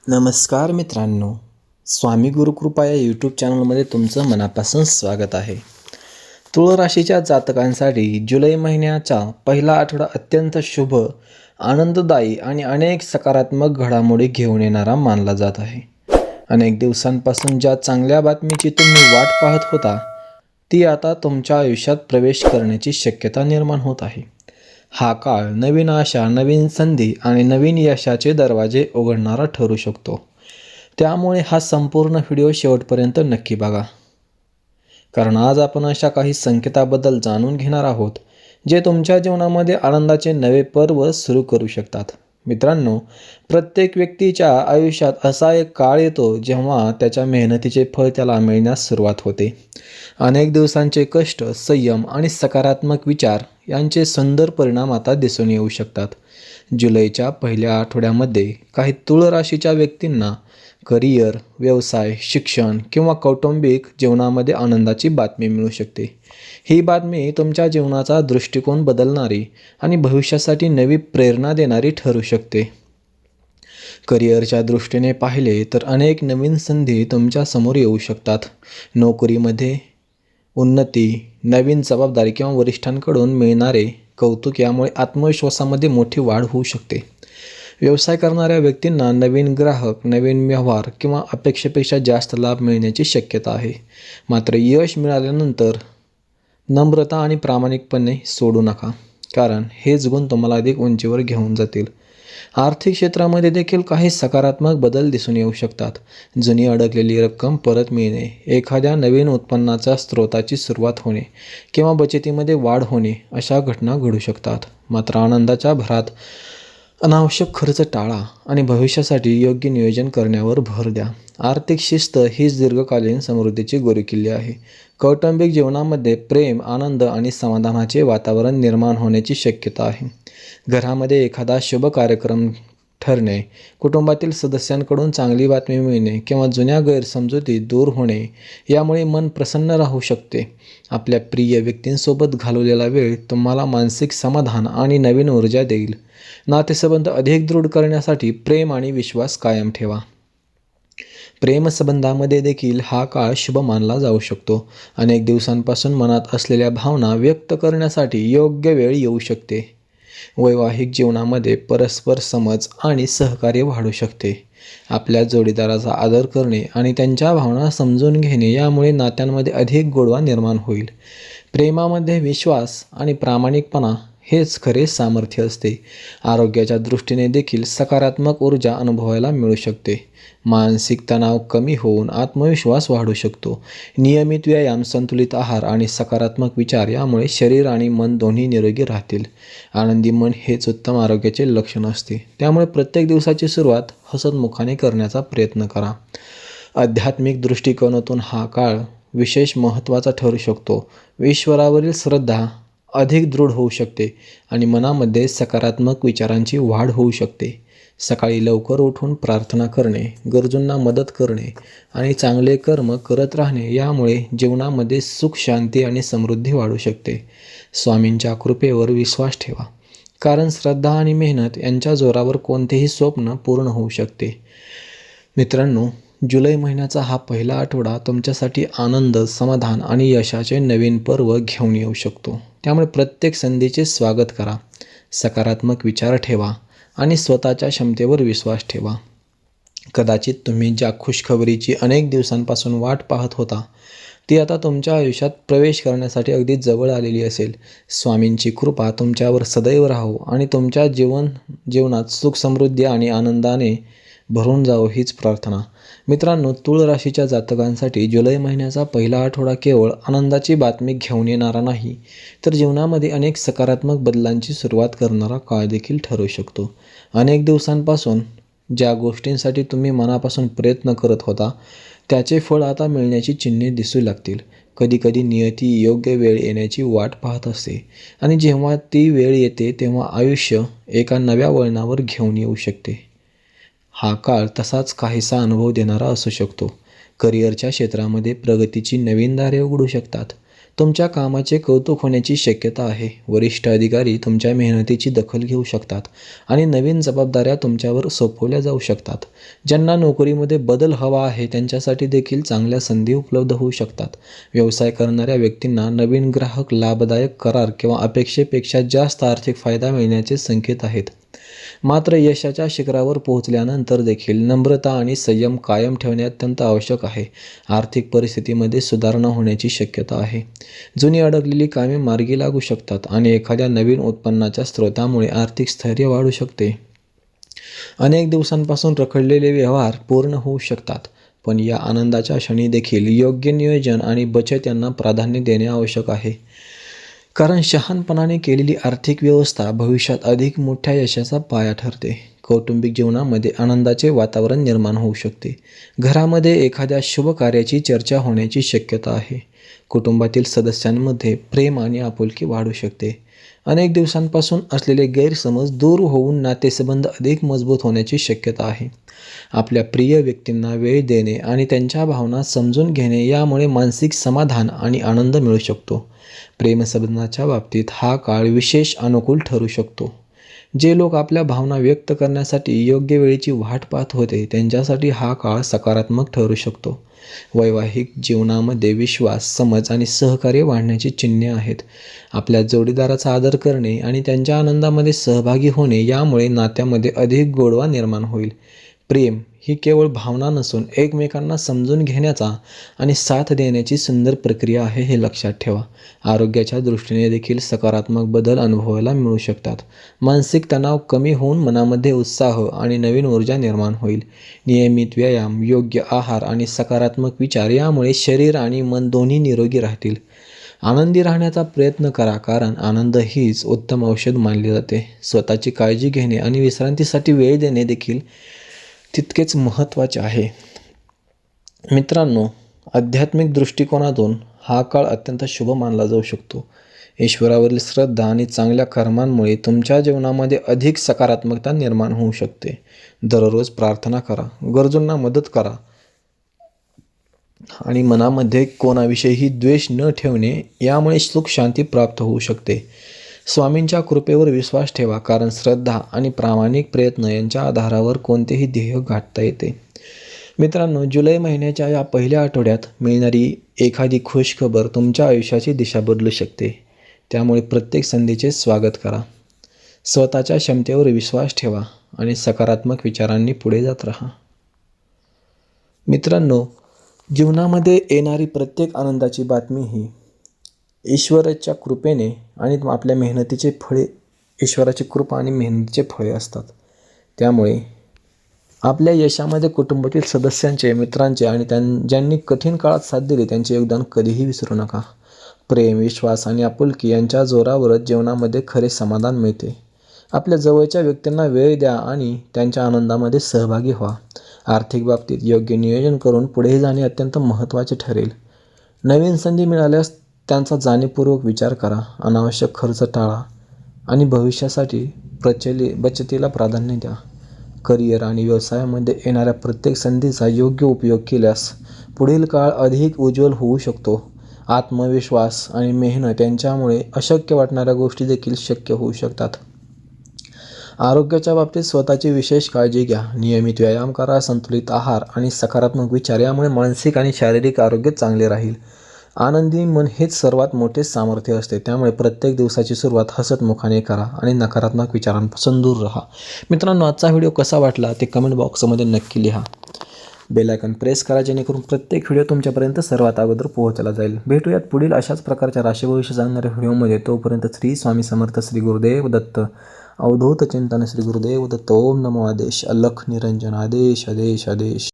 नमस्कार मित्रांनो, स्वामी गुरुकृपा या यूट्यूब चॅनलमध्ये तुमचं मनापासून स्वागत आहे. तुळ राशीच्या जातकांसाठी जुलै महिन्याचा पहिला आठवडा अत्यंत शुभ, आनंददायी आणि अनेक सकारात्मक घडामोडी घेऊन येणारा मानला जात आहे. अनेक दिवसांपासून ज्या चांगल्या बातमीची तुम्ही वाट पाहत होता ती आता तुमच्या आयुष्यात प्रवेश करण्याची शक्यता निर्माण होत आहे. हा काळ नवीन आशा, नवीन संधी आणि नवीन यशाचे दरवाजे उघडणारा ठरू शकतो. त्यामुळे हा संपूर्ण व्हिडिओ शेवटपर्यंत नक्की बघा, कारण आज आपण अशा काही संकेताबद्दल जाणून घेणार आहोत जे तुमच्या जीवनामध्ये आनंदाचे नवे पर्व सुरू करू शकतात. मित्रांनो, प्रत्येक व्यक्तीच्या आयुष्यात असा एक काळ येतो जेव्हा त्याच्या मेहनतीचे फळ त्याला मिळण्यास सुरुवात होते. अनेक दिवसांचे कष्ट, संयम आणि सकारात्मक विचार यांचे सुंदर परिणाम आता दिसून येऊ शकतात. जुलैच्या पहिल्या आठवड्यामध्ये काही तुळ राशीच्या व्यक्तींना करिअर, व्यवसाय, शिक्षण किंवा कौटुंबिक जीवनामध्ये आनंदाची बातमी मिळू शकते. ही बातमी तुमच्या जीवनाचा दृष्टिकोन बदलणारी आणि भविष्यासाठी नवी प्रेरणा देणारी ठरू शकते. करिअरच्या दृष्टीने पाहिले तर अनेक नवीन संधी तुमच्या समोर येऊ शकतात. नोकरीमध्ये उन्नती, नवीन जबाबदारी किंवा वरिष्ठांकडून मिळणारे कौतुक यामुळे आत्मविश्वासामध्ये मोठी वाढ होऊ शकते. व्यवसाय करणाऱ्या व्यक्तींना नवीन ग्राहक, नवीन व्यवहार किंवा अपेक्षेपेक्षा जास्त लाभ मिळण्याची शक्यता आहे. मात्र यश मिळाल्यानंतर नम्रता आणि प्रामाणिकपणे सोडू नका, कारण हेच गुण तुम्हाला अधिक उंचीवर घेऊन जातील. आर्थिक क्षेत्रामध्ये देखील काही सकारात्मक बदल दिसून येऊ शकतात. जुनी अडकलेली रक्कम परत मिळणे, एखाद्या नवीन उत्पन्नाच्या स्रोताची सुरुवात होणे किंवा बचतीमध्ये वाढ होणे अशा घटना घडू शकतात. मात्र आनंदाच्या भरात अनावश्यक खर्च टाळा आणि भविष्यासाठी योग्य नियोजन करण्यावर भर द्या. आर्थिक शिस्त हीच दीर्घकालीन समृद्धीची गुरुकिल्ली आहे. कौटुंबिक जीवनामध्ये प्रेम, आनंद आणि समाधानाचे वातावरण निर्माण होण्याची शक्यता आहे. घरामध्ये एखादा शुभ कार्यक्रम ठरणे, कुटुंबातील सदस्यांकडून चांगली बातमी मिळणे किंवा जुन्या गैरसमजुती दूर होणे यामुळे मन प्रसन्न राहू शकते. आपल्या प्रिय व्यक्तींसोबत घालवलेला वेळ तुम्हाला मानसिक समाधान आणि नवीन ऊर्जा देईल. नातेसंबंध अधिक दृढ करण्यासाठी प्रेम आणि विश्वास कायम ठेवा. प्रेमसंबंधामध्ये देखील हा काळ शुभ मानला जाऊ शकतो. अनेक दिवसांपासून मनात असलेल्या भावना व्यक्त करण्यासाठी योग्य वेळ येऊ शकते. वैवाहिक जीवनामध्ये परस्पर समज आणि सहकार्य वाढू शकते. आपल्या जोडीदाराचा आदर करणे आणि त्यांच्या भावना समजून घेणे यामुळे नात्यांमध्ये अधिक गोडवा निर्माण होईल. प्रेमामध्ये विश्वास आणि प्रामाणिकपणा हेच खरे सामर्थ्य असते. आरोग्याच्या दृष्टीने देखील सकारात्मक ऊर्जा अनुभवायला मिळू शकते. मानसिक तणाव कमी होऊन आत्मविश्वास वाढू शकतो. नियमित व्यायाम, संतुलित आहार आणि सकारात्मक विचार यामुळे शरीर आणि मन दोन्ही निरोगी राहतील. आनंदी मन हेच उत्तम आरोग्याचे लक्षण असते. त्यामुळे प्रत्येक दिवसाची सुरुवात हसतमुखाने करण्याचा प्रयत्न करा. आध्यात्मिक दृष्टिकोनातून हा काळ विशेष महत्त्वाचा ठरू शकतो. ईश्वरावरील श्रद्धा अधिक दृढ होऊ शकते आणि मनामध्ये सकारात्मक विचारांची वाढ होऊ शकते. सकाळी लवकर उठून प्रार्थना करणे, गरजूंना मदत करणे आणि चांगले कर्म करत राहणे यामुळे जीवनामध्ये सुख, शांती आणि समृद्धी वाढू शकते. स्वामींच्या कृपेवर विश्वास ठेवा, कारण श्रद्धा आणि मेहनत यांच्या जोरावर कोणतेही स्वप्न पूर्ण होऊ शकते. मित्रांनो, जुलै महिन्याचा हा पहिला आठवडा तुमच्यासाठी आनंद, समाधान आणि यशाचे नवीन पर्व घेऊन येऊ शकतो. त्यामुळे प्रत्येक संधीचे स्वागत करा, सकारात्मक विचार ठेवा आणि स्वतःच्या क्षमतेवर विश्वास ठेवा. कदाचित तुम्ही ज्या खुशखबरीची अनेक दिवसांपासून वाट पाहत होता ती आता तुमच्या आयुष्यात प्रवेश करण्यासाठी अगदी जवळ आलेली असेल. स्वामींची कृपा तुमच्यावर सदैव राहो आणि तुमच्या जीवनात सुख, समृद्धी आणि आनंदाने भरून जावो हीच प्रार्थना. मित्रांनो, तुळ राशीच्या जातकांसाठी जुलै महिन्याचा पहिला आठवडा केवळ आनंदाची बातमी घेऊन येणारा नाही, तर जीवनामध्ये अनेक सकारात्मक बदलांची सुरुवात करणारा काळ देखील ठरू शकतो. अनेक दिवसांपासून ज्या गोष्टींसाठी तुम्ही मनापासून प्रयत्न करत होता त्याचे फळ आता मिळण्याची चिन्हे दिसू लागतील. कधीकधी नियती योग्य वेळ येण्याची वाट पाहत असते आणि जेव्हा ती वेळ येते तेव्हा आयुष्य एका नव्या वळणावर घेऊन येऊ शकते. हा काळ तसाच काहीसा अनुभव देणारा असू शकतो. करिअरच्या क्षेत्रामध्ये प्रगतीची नवीन दारे उघडू शकतात. तुमच्या कामाचे कौतुक होण्याची शक्यता आहे. वरिष्ठ अधिकारी तुमच्या मेहनतीची दखल घेऊ शकतात आणि नवीन जबाबदाऱ्या तुमच्यावर सोपवल्या जाऊ शकतात. ज्यांना नोकरीमध्ये बदल हवा आहे त्यांच्यासाठी देखील चांगल्या संधी उपलब्ध होऊ शकतात. व्यवसाय करणाऱ्या व्यक्तींना नवीन ग्राहक, लाभदायक करार किंवा अपेक्षेपेक्षा जास्त आर्थिक फायदा मिळण्याचे संकेत आहेत. मात्र यशाच्या शिखरावर पोहोचल्यानंतर देखील नम्रता आणि संयम कायम ठेवणे अत्यंत आवश्यक आहे. आर्थिक परिस्थितीमध्ये सुधारणा होण्याची शक्यता आहे. जुनी अडकलेली कामे मार्गी लागू शकतात आणि एखाद्या नवीन उत्पन्नाच्या स्रोतामुळे आर्थिक स्थैर्य वाढू शकते. अनेक दिवसांपासून रखडलेले व्यवहार पूर्ण होऊ शकतात, पण या आनंदाच्या क्षणी देखील योग्य नियोजन आणि बचत यांना प्राधान्य देणे आवश्यक आहे. कारण शहाणपणाने केलेली आर्थिक व्यवस्था भविष्यात अधिक मोठ्या यशाचा पाया ठरते. कौटुंबिक जीवनामध्ये आनंदाचे वातावरण निर्माण होऊ शकते. घरामध्ये एखाद्या शुभ कार्याची चर्चा होण्याची शक्यता आहे. कुटुंबातील सदस्यांमध्ये प्रेम आणि आपुलकी वाढू शकते. अनेक दिवसांपासून असलेले गैरसमज दूर होऊन नातेसंबंध अधिक मजबूत होण्याची शक्यता आहे. आपल्या प्रिय व्यक्तींना वेळ देणे आणि त्यांच्या भावना समजून घेणे यामुळे मानसिक समाधान आणि आनंद मिळू शकतो. प्रेमसंबंधाच्या बाबतीत हा काळ विशेष अनुकूल ठरू शकतो. जे लोक आपल्या भावना व्यक्त करण्यासाठी योग्य वेळेची वाट पाहत होते त्यांच्यासाठी हा काळ सकारात्मक ठरू शकतो. वैवाहिक जीवनामध्ये विश्वास, समज आणि सहकार्य वाढण्याची चिन्हे आहेत. आपल्या जोडीदाराचा आदर करणे आणि त्यांच्या आनंदामध्ये सहभागी होणे यामुळे नात्यामध्ये अधिक गोडवा निर्माण होईल. प्रेम ही केवळ भावना नसून एकमेकांना समजून घेण्याचा आणि साथ देण्याची सुंदर प्रक्रिया आहे, हे लक्षात ठेवा. आरोग्याच्या दृष्टीने देखील सकारात्मक बदल अनुभवायला मिळू शकतात. मानसिक तणाव कमी होऊन मनामध्ये उत्साह आणि नवीन ऊर्जा निर्माण होईल. नियमित व्यायाम, योग्य आहार आणि सकारात्मक विचार यामुळे शरीर आणि मन दोन्ही निरोगी राहतील. आनंदी राहण्याचा प्रयत्न करा, कारण आनंद हीच उत्तम औषध मानले जाते. स्वतःची काळजी घेणे आणि विश्रांतीसाठी वेळ देणे देखील तितकेच महत्त्वाचे आहे. मित्रांनो, आध्यात्मिक दृष्टिकोनातून हा काळ अत्यंत शुभ मानला जाऊ शकतो. ईश्वरावरील श्रद्धा आणि चांगल्या कर्मांमुळे तुमच्या जीवनामध्ये अधिक सकारात्मकता निर्माण होऊ शकते. दररोज प्रार्थना करा, गरजूंना मदत करा आणि मनामध्ये कोणाविषयीही द्वेष न ठेवणे यामुळे सुख शांती प्राप्त होऊ शकते. स्वामींच्या कृपेवर विश्वास ठेवा, कारण श्रद्धा आणि प्रामाणिक प्रयत्न यांच्या आधारावर कोणतेही ध्येय गाठता येते. मित्रांनो, जुलै महिन्याच्या या पहिल्या आठवड्यात मिळणारी एखादी खुशखबर तुमच्या आयुष्याची दिशा बदलू शकते. त्यामुळे प्रत्येक संधीचे स्वागत करा. स्वतःच्या क्षमतेवर विश्वास ठेवा आणि सकारात्मक विचारांनी पुढे जात राहा. मित्रांनो, जीवनामध्ये येणारी प्रत्येक आनंदाची बातमी ही ईश्वराच्या कृपेने आणि आपल्या मेहनतीचे फळे, ईश्वराची कृपा आणि मेहनतीचे फळे असतात. त्यामुळे आपल्या यशामध्ये कुटुंबातील सदस्यांचे, मित्रांचे आणि ज्यांनी कठीण काळात साथ दिली त्यांचे योगदान कधीही विसरू नका. प्रेम, विश्वास आणि आपुलकी यांच्या जोरावरच जीवनामध्ये खरे समाधान मिळते. आपल्या जवळच्या व्यक्तींना वेळ द्या आणि त्यांच्या आनंदामध्ये सहभागी व्हा. आर्थिक बाबतीत योग्य नियोजन करून पुढे जाणे अत्यंत महत्त्वाचे ठरेल. नवीन संधी मिळाल्यास त्यांचा जाणीवपूर्वक विचार करा. अनावश्यक खर्च टाळा आणि भविष्यासाठी बचतीला प्राधान्य द्या. करिअर आणि व्यवसायामध्ये येणाऱ्या प्रत्येक संधीचा योग्य उपयोग केल्यास पुढील काळ अधिक उज्ज्वल होऊ शकतो. आत्मविश्वास आणि मेहनत यांच्यामुळे अशक्य वाटणाऱ्या गोष्टी देखील शक्य होऊ शकतात. आरोग्याच्या बाबतीत स्वतःची विशेष काळजी घ्या. नियमित व्यायाम करा, संतुलित आहार आणि सकारात्मक विचार यामुळे मानसिक आणि शारीरिक आरोग्य चांगले राहील. आनंदी मन हेच सर्वात मोठे सामर्थ्य असते. त्यामुळे प्रत्येक दिवसाची सुरुवात हसतमुखाने करा आणि नकारात्मक विचारांपासून दूर राहा. मित्रांनो, आजचा व्हिडिओ कसा वाटला ते कमेंट बॉक्समध्ये नक्की लिहा. बेल आयकॉन प्रेस करा, जेणेकरून प्रत्येक व्हिडिओ तुमच्यापर्यंत सर्वात अगोदर पोहोचला जाईल. भेटूयात पुढील अशाच प्रकारच्या राशी भविष्य सांगणाऱ्या व्हिडिओमध्ये. तोपर्यंत श्री स्वामी समर्थ, श्री गुरुदेव दत्त. अवधूत चिंतन, श्री गुरुदेव दत्त. ओम नमो आदेश. अलख निरंजन. आदेश आदेश आदेश.